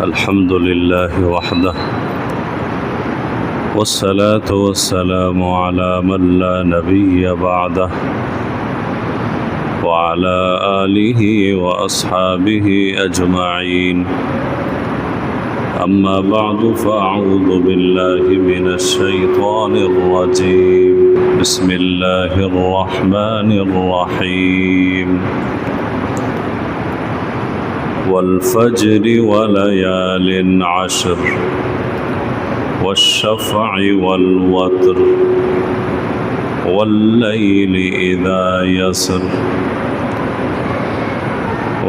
الحمد لله وحده والصلاة والسلام على من لا نبي بعده وعلى آله وأصحابه أجمعين. أما بعد فأعوذ بالله من الشيطان الرجيم. بسم الله الرحمن الرحيم. والفجر وليال عشر والشفع والوتر والليل إذا يسر.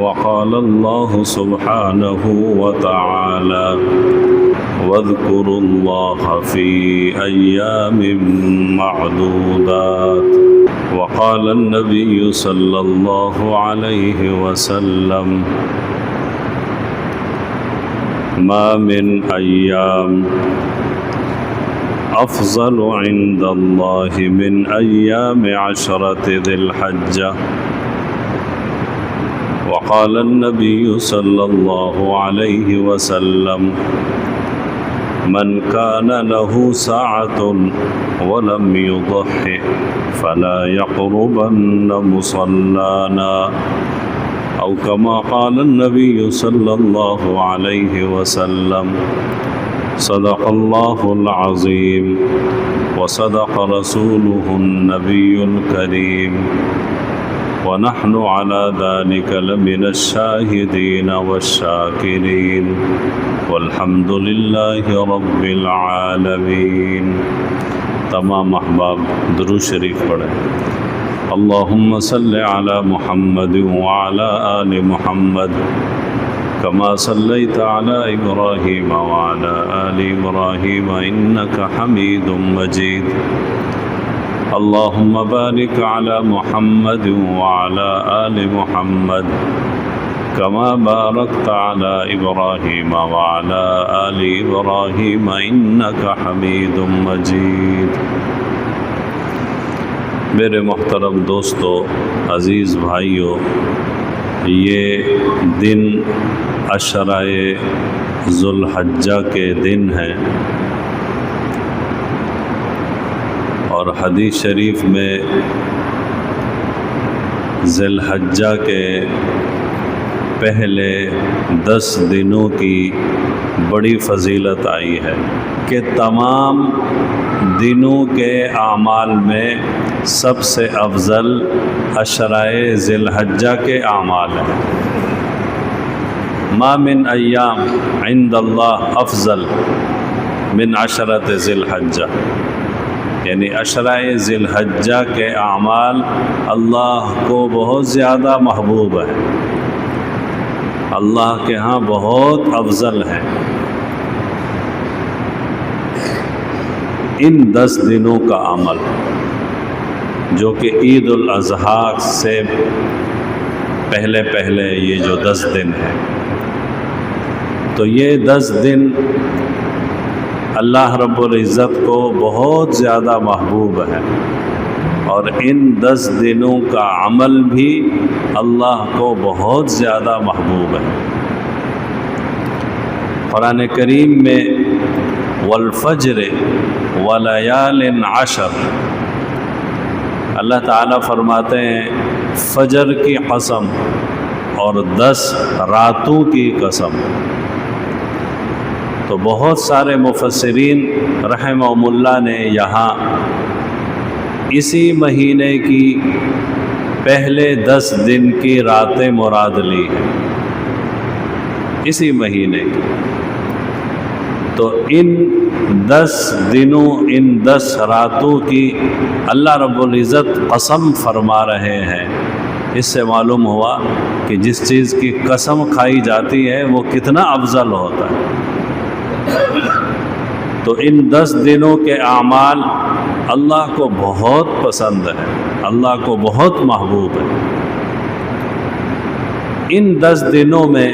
وقال الله سبحانه وتعالى: واذكروا الله في أيام معدودات. وقال النبي صلى الله عليه وسلم: ما من أيام أفضل عند الله من أيام عشرة ذي الحجة. وقال النبي صلى الله عليه وسلم: من كان له ساعة ولم يضحِ فلا يقربن مصلانا، أو كما قال النبي صلى الله عليه وسلم. صدق الله العظيم وصدق رسوله النبي الكريم، ونحن على ذلك لمن الشاهدين والشاكرين، والحمد لله رب العالمين. تمام احباب درود شریف پڑھیں. اللهم صل على محمد وعلى آل محمد كما صليت على إبراهيم وعلى آل إبراهيم إنك حميد مجيد. اللهم بارك على محمد وعلى آل محمد كما باركت على إبراهيم وعلى آل إبراهيم إنك حميد مجيد. میرے محترم دوستو، عزیز بھائیو، یہ دن عشرۂ ذو الحجہ کے دن ہیں، اور حدیث شریف میں ذی الحجہ کے پہلے 10 دنوں کی بڑی فضیلت آئی ہے کہ تمام دنوں کے اعمال میں سب سے افضل عشرۂ ذی الحجہ کے اعمال ہیں. ما من ایام عند اللہ افضل من عشرۃ ذی الحجہ، یعنی عشرۂ ذی الحجہ کے اعمال اللہ کو بہت زیادہ محبوب ہے، اللہ کے ہاں بہت افضل ہیں. ان 10 دنوں کا عمل جو کہ عید الاضحیٰ سے پہلے یہ جو 10 دن ہیں، تو یہ 10 دن اللہ رب العزت کو بہت زیادہ محبوب ہے، اور ان 10 دنوں کا عمل بھی اللہ کو بہت زیادہ محبوب ہے. قرآن کریم میں والفجر ولیال عشر اللہ تعالیٰ فرماتے ہیں فجر کی قسم اور 10 راتوں کی قسم. تو بہت سارے مفسرین رحمہم اللہ نے یہاں اسی مہینے کی پہلے 10 دن کی راتیں مراد لی ہیں، اسی مہینے کی. تو ان 10 دنوں، ان 10 راتوں کی اللہ رب العزت قسم فرما رہے ہیں. اس سے معلوم ہوا کہ جس چیز کی قسم کھائی جاتی ہے وہ کتنا افضل ہوتا ہے. تو ان 10 دنوں کے اعمال اللہ کو بہت پسند ہے، اللہ کو بہت محبوب ہے. ان 10 دنوں میں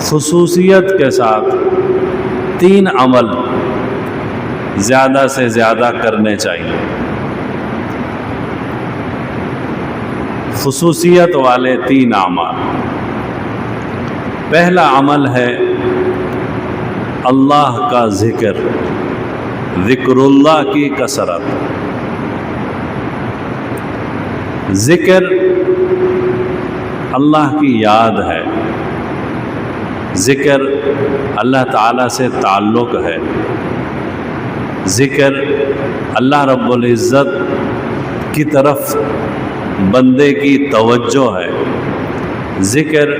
خصوصیت کے ساتھ 3 عمل زیادہ سے زیادہ کرنے چاہیے. خصوصیت والے 3 اعمال. پہلا عمل ہے اللہ کا ذکر، ذکر اللہ کی کثرت۔ ذکر اللہ کی یاد ہے، ذکر اللہ تعالیٰ سے تعلق ہے، ذکر اللہ رب العزت کی طرف بندے کی توجہ ہے، ذکر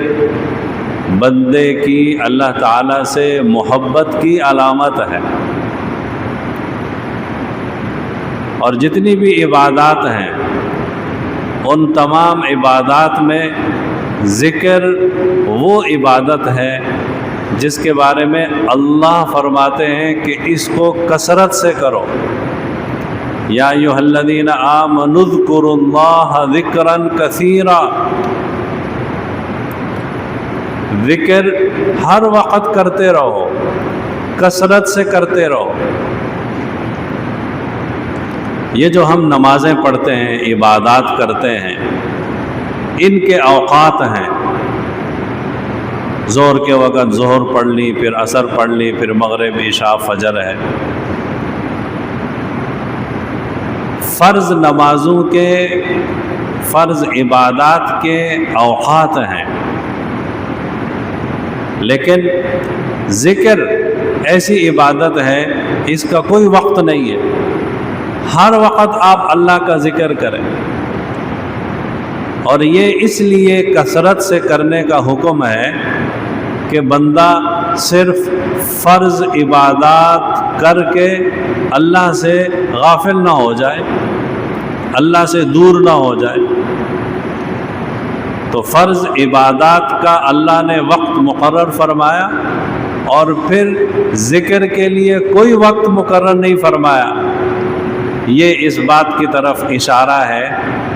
بندے کی اللہ تعالیٰ سے محبت کی علامت ہے۔ اور جتنی بھی عبادات ہیں ان تمام عبادات میں ذکر وہ عبادت ہے جس کے بارے میں اللہ فرماتے ہیں کہ اس کو کثرت سے کرو۔ یا ایھا الذین آمنوا اذکروا اللہ ذکرا کثیرا، ذکر ہر وقت کرتے رہو، کثرت سے کرتے رہو۔ یہ جو ہم نمازیں پڑھتے ہیں، عبادات کرتے ہیں، ان کے اوقات ہیں۔ ظہر کے وقت ظہر پڑھ لی، پھر عصر پڑھ لی، پھر مغرب، عشاء، فجر ہے۔ فرض نمازوں کے، فرض عبادات کے اوقات ہیں، لیکن ذکر ایسی عبادت ہے اس کا کوئی وقت نہیں ہے، ہر وقت آپ اللہ کا ذکر کریں۔ اور یہ اس لیے کثرت سے کرنے کا حکم ہے کہ بندہ صرف فرض عبادات کر کے اللہ سے غافل نہ ہو جائے، اللہ سے دور نہ ہو جائے۔ تو فرض عبادات کا اللہ نے وقت مقرر فرمایا، اور پھر ذکر کے لیے کوئی وقت مقرر نہیں فرمایا۔ یہ اس بات کی طرف اشارہ ہے،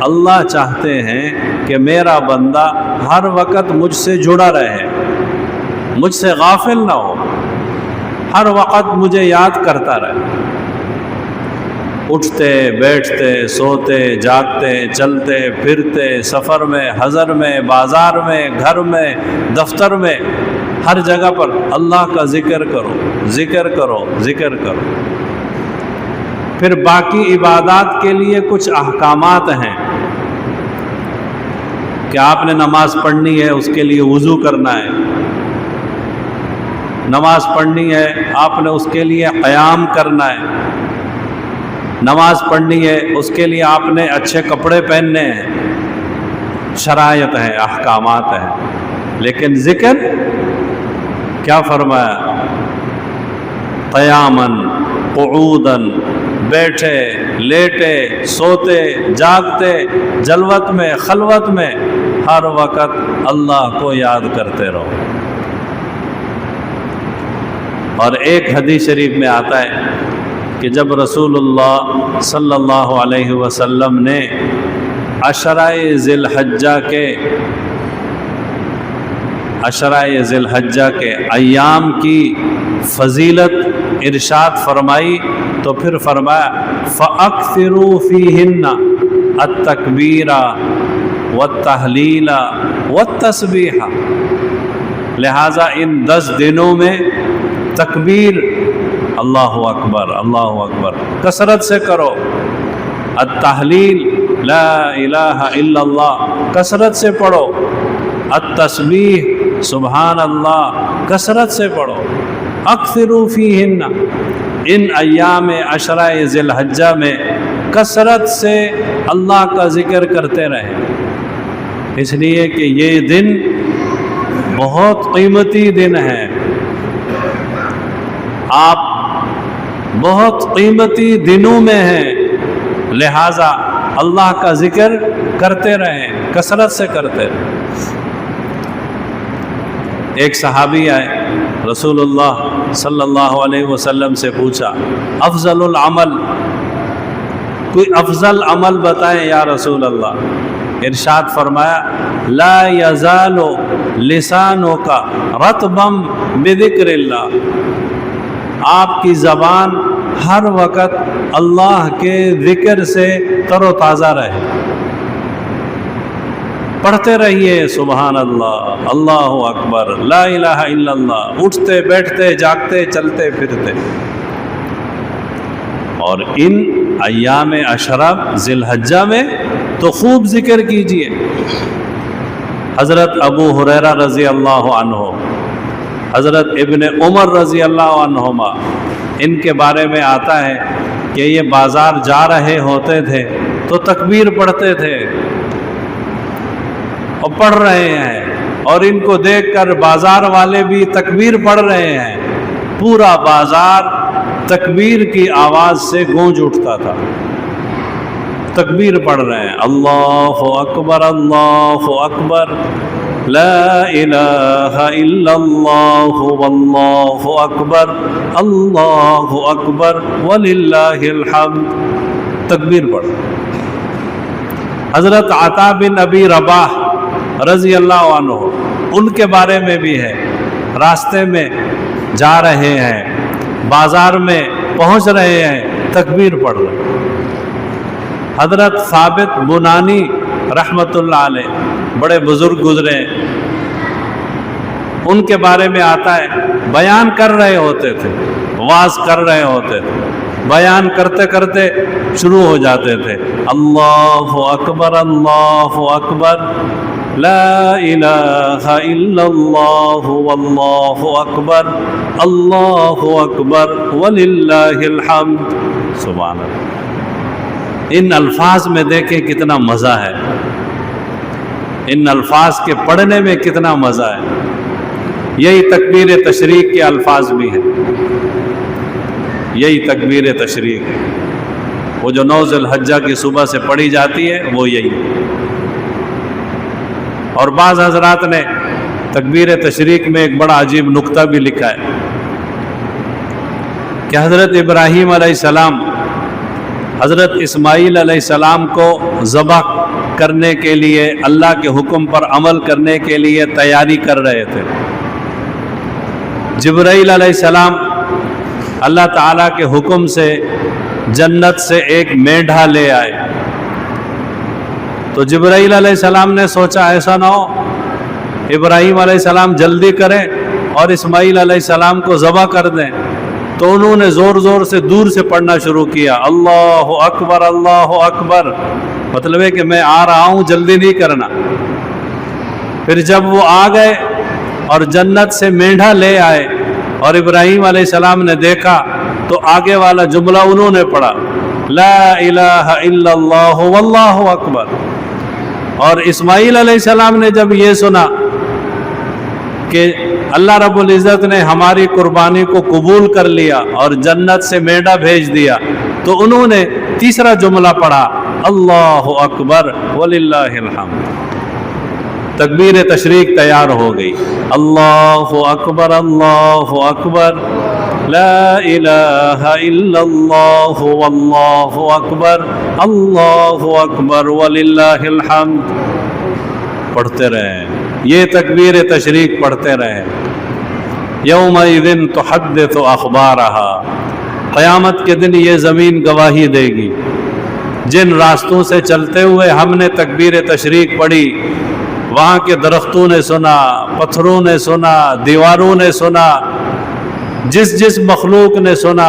اللہ چاہتے ہیں کہ میرا بندہ ہر وقت مجھ سے جڑا رہے، مجھ سے غافل نہ ہو، ہر وقت مجھے یاد کرتا رہے۔ اٹھتے بیٹھتے، سوتے جاگتے، چلتے پھرتے، سفر میں، حضر میں، بازار میں، گھر میں، دفتر میں، ہر جگہ پر اللہ کا ذکر کرو، ذکر کرو، ذکر کرو۔ پھر باقی عبادات کے لیے کچھ احکامات ہیں کہ آپ نے نماز پڑھنی ہے، اس کے لیے وضو کرنا ہے، نماز پڑھنی ہے آپ نے اس کے لیے قیام کرنا ہے، نماز پڑھنی ہے اس کے لیے آپ نے اچھے کپڑے پہننے ہیں، شرائط ہیں، احکامات ہیں۔ لیکن ذکر کیا فرمایا؟ قیاماً، قعوداً، بیٹھے لیٹے، سوتے جاگتے، جلوت میں، خلوت میں، ہر وقت اللہ کو یاد کرتے رہو۔ اور ایک حدیث شریف میں آتا ہے کہ جب رسول اللہ صلی اللہ علیہ وسلم نے عشرہ ذی الحجہ کے ایام کی فضیلت ارشاد فرمائی تو پھر فرمایا فَأَكْثِرُوا فِيهِنَّ التَّكْبِيرَ وَالتَّحْلِيلَ وَالتَّسْبِيحَ، لہٰذا ان 10 دنوں میں تکبیر، اللہ اکبر، اللہ اکبر کثرت سے کرو، التحلیل، لا الہ الا اللہ کثرت سے پڑھو، التسبیح، سبحان اللہ کثرت سے پڑھو۔ اکثروا فیہن، ان ایام عشرہ ذی الحجہ میں کثرت سے اللہ کا ذکر کرتے رہیں، اس لیے کہ یہ دن بہت قیمتی دن ہے، آپ بہت قیمتی دنوں میں ہیں، لہٰذا اللہ کا ذکر کرتے رہیں، کثرت سے کرتے رہیں۔ ایک صحابی آئے، رسول اللہ صلی اللہ علیہ وسلم سے پوچھا افضل العمل، کوئی افضل عمل بتائیں یا رسول اللہ۔ ارشاد فرمایا لا یزال لسانک رطبا بذکر اللہ، آپ کی زبان ہر وقت اللہ کے ذکر سے تر و تازہ رہے۔ پڑھتے رہیے سبحان اللہ، اللہ اکبر، لا الہ الا اللہ، اٹھتے بیٹھتے جاگتے چلتے پھرتے۔ اور ان ایام عشرہ ذی الحجہ میں تو خوب ذکر کیجئے۔ حضرت ابو ہریرہ رضی اللہ عنہ، حضرت ابن عمر رضی اللہ عنہما، ان کے بارے میں آتا ہے کہ یہ بازار جا رہے ہوتے تھے تو تکبیر پڑھتے تھے اور پڑھ رہے ہیں، اور ان کو دیکھ کر بازار والے بھی تکبیر پڑھ رہے ہیں، پورا بازار تکبیر کی آواز سے گونج اٹھتا تھا۔ تکبیر پڑھ رہے ہیں، اللہ اکبر اللہ اکبر، لا الہ الا اللہ واللہ اکبر، اللہ اکبر وللہ الحمد، تکبیر پڑھ۔ حضرت عطا بن ابی رباح رضی اللہ عنہ، ان کے بارے میں بھی ہے، راستے میں جا رہے ہیں، بازار میں پہنچ رہے ہیں، تکبیر پڑھ رہے ہیں۔ حضرت ثابت بنانی رحمت اللہ علیہ، بڑے بزرگ گزرے، ان کے بارے میں آتا ہے بیان کر رہے ہوتے تھے، واز کر رہے ہوتے تھے، بیان کرتے کرتے شروع ہو جاتے تھے، اللہ اکبر اللہ اکبر، لا الہ الا اللہ واللہ اکبر، اللہ اکبر وللہ الحمد، سبحان اللہ۔ ان الفاظ میں دیکھیں کتنا مزہ ہے، ان الفاظ کے پڑھنے میں کتنا مزہ ہے۔ یہی تکبیر تشریق کے الفاظ بھی ہیں، یہی تکبیر تشریق، وہ جو 9 ذی الحجہ کی صبح سے پڑھی جاتی ہے وہ یہی۔ اور بعض حضرات نے تکبیر تشریق میں ایک بڑا عجیب نکتہ بھی لکھا ہے کہ حضرت ابراہیم علیہ السلام حضرت اسماعیل علیہ السلام کو ذبح کرنے کے لیے، اللہ کے حکم پر عمل کرنے کے لیے تیاری کر رہے تھے۔ جبرائیل علیہ السلام اللہ تعالیٰ کے حکم سے جنت سے ایک مینڈھا لے آئے، تو جبرائیل علیہ السلام نے سوچا ایسا نہ ہو ابراہیم علیہ السلام جلدی کریں اور اسماعیل علیہ السلام کو ذبح کر دیں، تو انہوں نے زور زور سے دور سے پڑھنا شروع کیا، اللہ اکبر اللہ اکبر، مطلب ہے کہ میں آ رہا ہوں، جلدی نہیں کرنا۔ پھر جب وہ آ گئے اور جنت سے مینڈھا لے آئے اور ابراہیم علیہ السلام نے دیکھا تو آگے والا جملہ انہوں نے پڑھا، لا الہ الا اللہ واللہ اکبر۔ اور اسماعیل علیہ السلام نے جب یہ سنا کہ اللہ رب العزت نے ہماری قربانی کو قبول کر لیا اور جنت سے مینڈھا بھیج دیا، تو انہوں نے تیسرا جملہ پڑھا، اللہ اکبر وللہ الحمد۔ تکبیر تشریق تیار ہو گئی، اللہ اکبر لا الہ الا اللہ واللہ اکبر، اللہ اکبر وللہ الحمد، پڑھتے رہیں، یہ تکبیر تشریق پڑھتے رہیں۔ یومئذ تحدث اخبارہا، قیامت کے دن یہ زمین گواہی دے گی، جن راستوں سے چلتے ہوئے ہم نے تکبیر تشریق پڑھی، وہاں کے درختوں نے سنا، پتھروں نے سنا، دیواروں نے سنا، جس مخلوق نے سنا،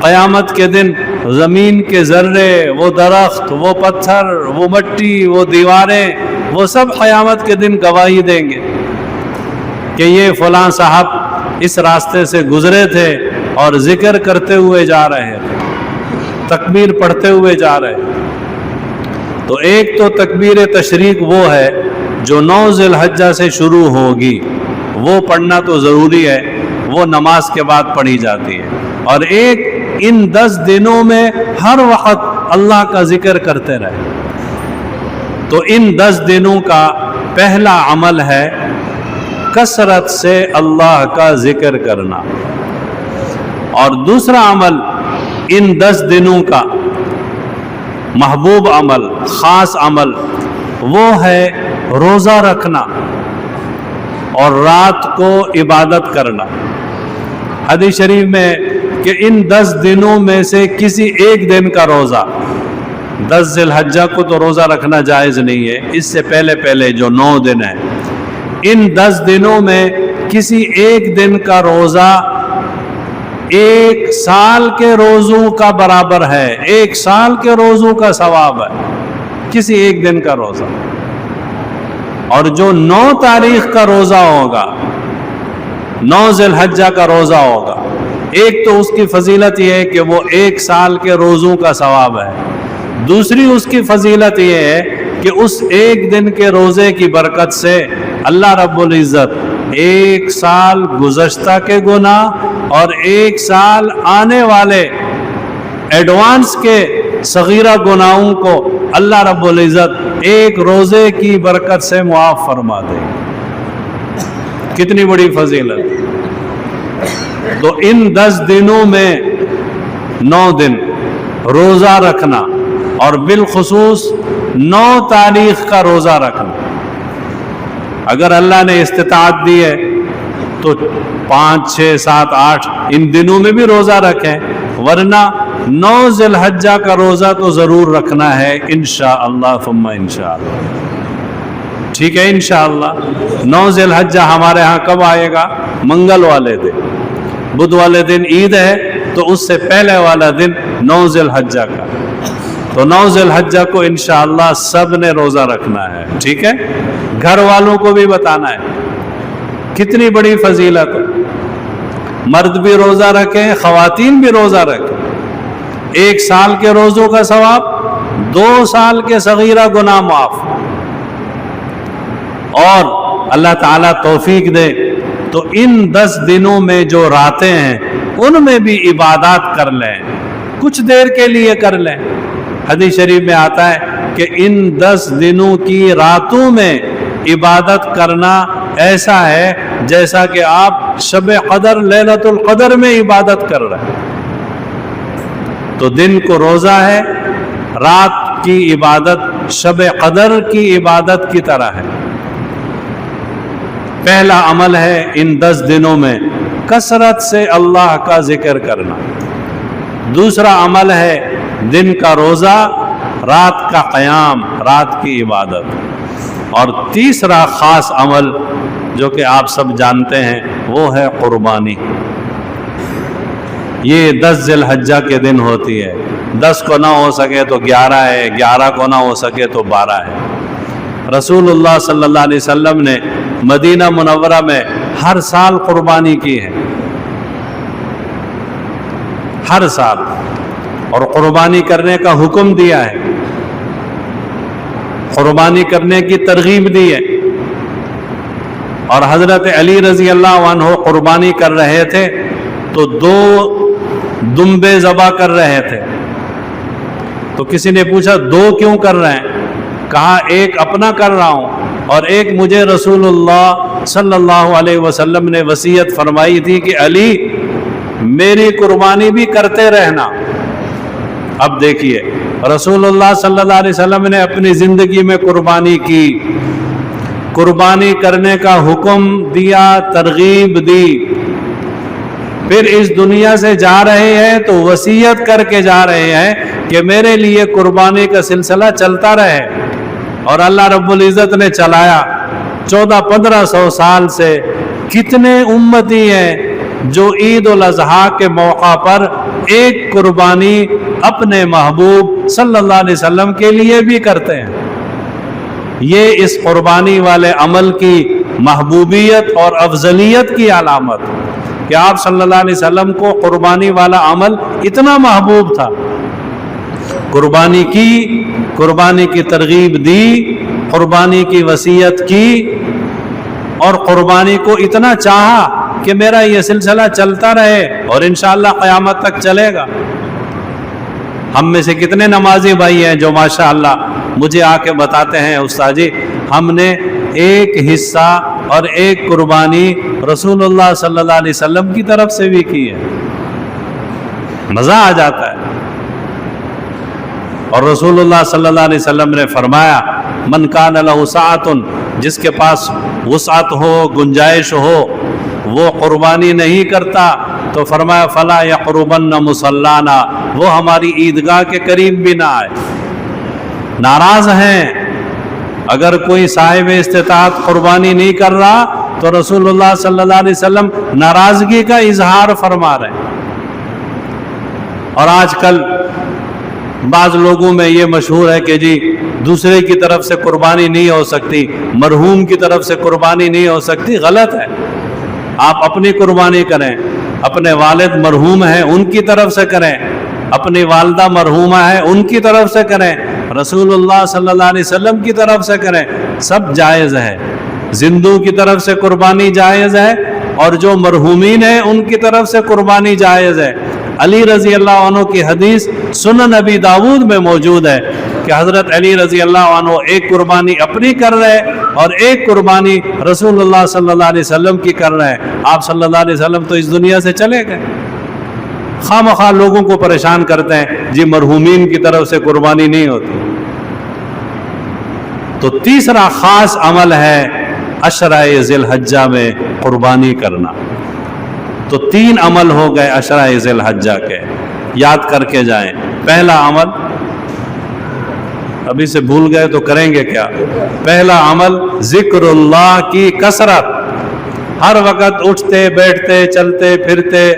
قیامت کے دن زمین کے ذرے، وہ درخت، وہ پتھر، وہ مٹی، وہ دیواریں، وہ سب قیامت کے دن گواہی دیں گے کہ یہ فلاں صاحب اس راستے سے گزرے تھے اور ذکر کرتے ہوئے جا رہے تھے، تکبیر پڑھتے ہوئے جا رہے ہیں۔ تو ایک تو تکبیر تشریق وہ ہے جو 9 ذی الحجہ سے شروع ہوگی، وہ پڑھنا تو ضروری ہے، وہ نماز کے بعد پڑھی جاتی ہے۔ اور ایک ان 10 دنوں میں ہر وقت اللہ کا ذکر کرتے رہے۔ تو ان 10 دنوں کا پہلا عمل ہے کثرت سے اللہ کا ذکر کرنا، اور دوسرا عمل ان 10 دنوں کا محبوب عمل، خاص عمل، وہ ہے روزہ رکھنا اور رات کو عبادت کرنا۔ حدیث شریف میں کہ ان 10 دنوں میں سے کسی ایک دن کا روزہ، 10 ذی الحجہ کو تو روزہ رکھنا جائز نہیں ہے، اس سے پہلے پہلے جو 9 دن ہیں، ان 10 دنوں میں کسی ایک دن کا روزہ 1 سال کے روزوں کا برابر ہے، 1 سال کے روزوں کا ثواب ہے کسی ایک دن کا روزہ۔ اور جو 9 تاریخ کا روزہ ہوگا، 9 ذی الحجہ کا روزہ ہوگا، ایک تو اس کی فضیلت یہ ہے کہ وہ 1 سال کے روزوں کا ثواب ہے، دوسری اس کی فضیلت یہ ہے کہ اس ایک دن کے روزے کی برکت سے اللہ رب العزت 1 سال گزشتہ کے گناہ اور 1 سال آنے والے ایڈوانس کے صغیرہ گناہوں کو اللہ رب العزت ایک روزے کی برکت سے معاف فرما دے۔ کتنی بڑی فضیلت! تو ان 10 دنوں میں 9 دن روزہ رکھنا، اور بالخصوص 9 تاریخ کا روزہ رکھنا، اگر اللہ نے استطاعت دی ہے تو 5، 6، 7، 8 ان دنوں میں بھی روزہ رکھیں، ورنہ 9 ذی الحجہ کا روزہ تو ضرور رکھنا ہے انشاءاللہ ثم انشاءاللہ۔ ٹھیک ہے، انشاءاللہ 9 ذی الحجہ ہمارے ہاں کب آئے گا؟ منگل والے دن، بدھ والے دن عید ہے، تو اس سے پہلے والا دن 9 ذی الحجہ کا، تو 9 ذی الحجہ کو انشاءاللہ سب نے روزہ رکھنا ہے۔ ٹھیک ہے، گھر والوں کو بھی بتانا ہے، کتنی بڑی فضیلت ہے۔ مرد بھی روزہ رکھیں، خواتین بھی روزہ رکھیں، 1 سال کے روزوں کا ثواب، 2 سال کے صغیرہ گناہ معاف، اور اللہ تعالیٰ توفیق دے تو ان 10 دنوں میں جو راتیں ہیں ان میں بھی عبادات کر لیں، کچھ دیر کے لیے کر لیں۔ حدیث شریف میں آتا ہے کہ ان 10 دنوں کی راتوں میں عبادت کرنا ایسا ہے جیسا کہ آپ شب قدر، لیلۃ القدر میں عبادت کر رہے ہیں۔ تو دن کو روزہ ہے، رات کی عبادت شب قدر کی عبادت کی طرح ہے۔ پہلا عمل ہے ان 10 دنوں میں کثرت سے اللہ کا ذکر کرنا، دوسرا عمل ہے دن کا روزہ، رات کا قیام، رات کی عبادت، اور تیسرا خاص عمل جو کہ آپ سب جانتے ہیں وہ ہے قربانی۔ یہ 10 ذی الحجہ کے دن ہوتی ہے، 10 کو نہ ہو سکے تو 11 ہے، 11 کو نہ ہو سکے تو 12 ہے۔ رسول اللہ صلی اللہ علیہ وسلم نے مدینہ منورہ میں ہر سال قربانی کی ہے، ہر سال، اور قربانی کرنے کا حکم دیا ہے، قربانی کرنے کی ترغیب دی ہے۔ اور حضرت علی رضی اللہ عنہ قربانی کر رہے تھے تو 2 دمبے ذبح کر رہے تھے، تو کسی نے پوچھا 2 کیوں کر رہے ہیں؟ کہا ایک اپنا کر رہا ہوں اور ایک مجھے رسول اللہ صلی اللہ علیہ وسلم نے وصیت فرمائی تھی کہ علی میری قربانی بھی کرتے رہنا۔ اب دیکھیے رسول اللہ صلی اللہ علیہ وسلم نے اپنی زندگی میں قربانی کی، قربانی کرنے کا حکم دیا، ترغیب دی، پھر اس دنیا سے جا رہے ہیں تو وصیت کر کے جا رہے ہیں کہ میرے لیے قربانی کا سلسلہ چلتا رہے، اور اللہ رب العزت نے چلایا۔ 1400-1500 سال سے کتنے امتی ہیں جو عید الاضحیٰ کے موقع پر ایک قربانی اپنے محبوب صلی اللہ علیہ وسلم کے لیے بھی کرتے ہیں۔ یہ اس قربانی والے عمل کی محبوبیت اور افضلیت کی علامت کہ آپ صلی اللہ علیہ وسلم کو قربانی والا عمل اتنا محبوب تھا، قربانی کی ترغیب دی، قربانی کی وصیت کی، اور قربانی کو اتنا چاہا کہ میرا یہ سلسلہ چلتا رہے اور انشاءاللہ قیامت تک چلے گا۔ ہم میں سے کتنے نمازی بھائی ہیں جو ماشاءاللہ مجھے آ کے بتاتے ہیں استاد جی ہم نے ایک حصہ اور ایک قربانی رسول اللہ صلی اللہ علیہ وسلم کی طرف سے بھی کی ہے۔ مزہ آ جاتا ہے۔ اور رسول اللہ صلی اللہ علیہ وسلم نے فرمایا من کان لہ سعۃ، جس کے پاس وسعت ہو، گنجائش ہو، وہ قربانی نہیں کرتا تو فرمایا فلا یقربن مصلانا، وہ ہماری عیدگاہ کے قریب بھی نہ آئے۔ ناراض ہیں. اگر کوئی صاحب استطاعت قربانی نہیں کر رہا تو رسول اللہ صلی اللہ علیہ وسلم ناراضگی کا اظہار فرما رہے ہیں. اور آج کل بعض لوگوں میں یہ مشہور ہے کہ جی دوسرے کی طرف سے قربانی نہیں ہو سکتی، مرحوم کی طرف سے قربانی نہیں ہو سکتی. غلط ہے. آپ اپنی قربانی کریں. اپنے والد مرحوم ہیں ان کی طرف سے کریں، اپنی والدہ مرحومہ ہے ان کی طرف سے کریں، رسول اللہ صلی اللہ علیہ وسلم کی طرف سے کریں. سب جائز ہے. زندوں کی طرف سے قربانی جائز ہے اور جو مرحومین ہیں ان کی طرف سے قربانی جائز ہے. علی رضی اللہ عنہ کی حدیث سنن ابی داود میں موجود ہے کہ حضرت علی رضی اللہ عنہ ایک قربانی اپنی کر رہے اور ایک قربانی رسول اللہ صلی اللہ علیہ وسلم کی کر رہے ہیں. آپ صلی اللہ علیہ وسلم تو اس دنیا سے چلے گئے. خواہ مخواہ لوگوں کو پریشان کرتے ہیں جی مرحومین کی طرف سے قربانی نہیں ہوتی. تو تیسرا خاص عمل ہے عشرہ ذی الحجہ میں قربانی کرنا. تو 3 عمل ہو گئے عشرہ ذی الحجہ کے، یاد کر کے جائیں. پہلا عمل ابھی سے بھول گئے تو کریں گے کیا؟ پہلا عمل ذکر اللہ کی کثرت. ہر وقت اٹھتے بیٹھتے چلتے پھرتے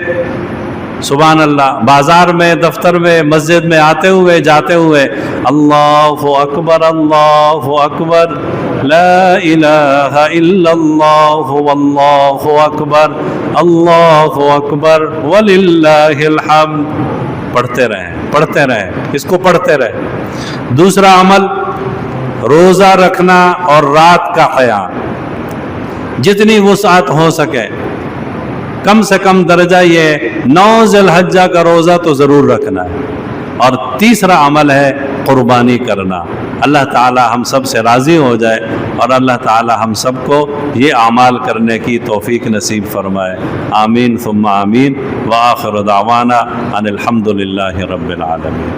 سبحان اللہ، بازار میں دفتر میں مسجد میں آتے ہوئے جاتے ہوئے اللہ اکبر لا الہ الا اللہ واللہ اکبر اللہ اکبر وللہ الحمد پڑھتے رہیں اس کو پڑھتے رہیں. دوسرا عمل روزہ رکھنا اور رات کا قیام، جتنی وسعت ہو سکے. کم سے کم درجہ یہ 9 ذی الحجہ کا روزہ تو ضرور رکھنا ہے. اور تیسرا عمل ہے قربانی کرنا. اللہ تعالی ہم سب سے راضی ہو جائے اور اللہ تعالی ہم سب کو یہ اعمال کرنے کی توفیق نصیب فرمائے. آمین ثم آمین. وآخر دعوانا ان الحمد للہ رب العالمین.